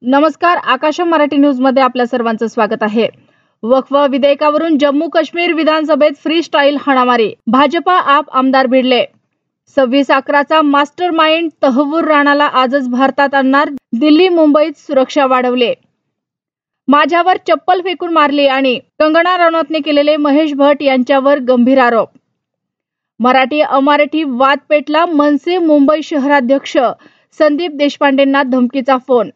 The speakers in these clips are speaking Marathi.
नमस्कार, आकाश मराठी न्यूज मध्ये आपल्या सर्वांचं स्वागत आहे। वक्फ विधेयकावरून जम्मू काश्मीर विधानसभेत फ्री स्टाईल हाणामारी, भाजपा आप आमदार भिडले। 26/11चा मास्टर माइंड तहव्वूर राणाला आजच भारतात आणणार, दिल्ली मुंबईत सुरक्षा वाढवले। माझ्यावर चप्पल फेकून मारली आणि कंगना रनौतने केलेले महेश भट्ट यांच्यावर गंभीर आरोप। मराठी अमराठी वाद पेटला, मनसे मुंबई शहराध्यक्ष संदीप देशपांडेंना धमकीचा फोन।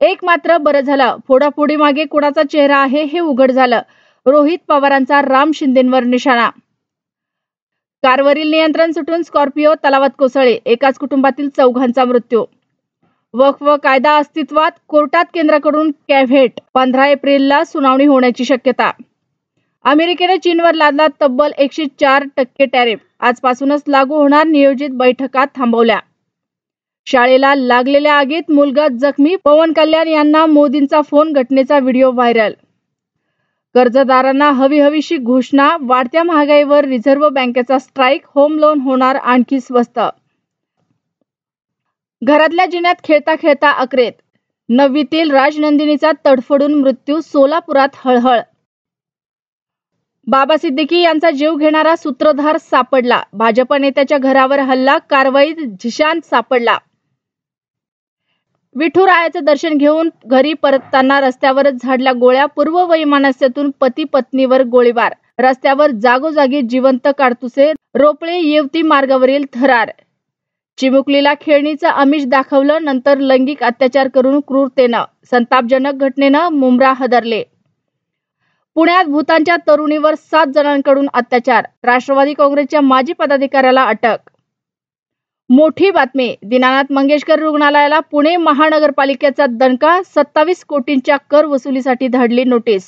एक मात्र बरं झालं, फोडाफोडी मागे कुणाचा चेहरा आहे हे उघड झालं। रोहित पवारांचा राम शिंदेंवर निशाणा। कारवरील नियंत्रण सुटून स्कॉर्पिओ तलावात कोसळले, एकाच कुटुंबातील 4घांचा मृत्यू। वक्फ कायदा अस्तित्वात, कोर्टात केंद्राकडून कॅव्हेट, 15 एप्रिलला सुनावणी होण्याची शक्यता। अमेरिकेने चीनवर लादला तब्बल 104% टॅरिफ, आजपासूनच लागू होणार, नियोजित बैठका थांबवल्या। शाळेला लागलेल्या आगीत मुलगा जखमी, पवन कल्याण यांना मोदींचा फोन, घटनेचा व्हिडिओ व्हायरल। कर्जदारांना हवीहवीशी घोषणा, वाढत्या महागाईवर रिझर्व्ह बँकेचा स्ट्राईक, होम लोन होणार आणखी स्वस्त। घरातल्या जिन्यात खेळता खेळता अक्रेत, 9वीतील राजनंदिनीचा तडफडून मृत्यू, सोलापुरात हळहळ। बाबा सिद्दीकी यांचा जीव घेणारा सूत्रधार सापडला, भाजप नेत्याच्या घरावर हल्ला, कारवाईत झिशांत सापडला। विठुरायाचं दर्शन घेऊन घरी परतताना रस्त्यावरच झाडल्या गोळ्या, पूर्व वैमनस्यातून पती पत्नीवर गोळीबार, रस्त्यावर जागोजागी जिवंत काडतुसे, रोपळे येवती मार्गावरील थरार। चिमुकलीला खेळणीचं आमिष दाखवलं, नंतर लैंगिक अत्याचार करून क्रूरतेनं, संतापजनक घटनेनं मुंब्रा हादरले। पुण्यात भूतांच्या तरुणीवर 7 जणांकडून अत्याचार, राष्ट्रवादी काँग्रेसच्या माजी पदाधिकाऱ्याला अटक। मोठी बातमी, दीनानाथ मंगेशकर रुग्णालयाला पुणे महानगरपालिकेचा दणका, 27 कोटींच्या कर वसुलीसाठी धाडली नोटीस।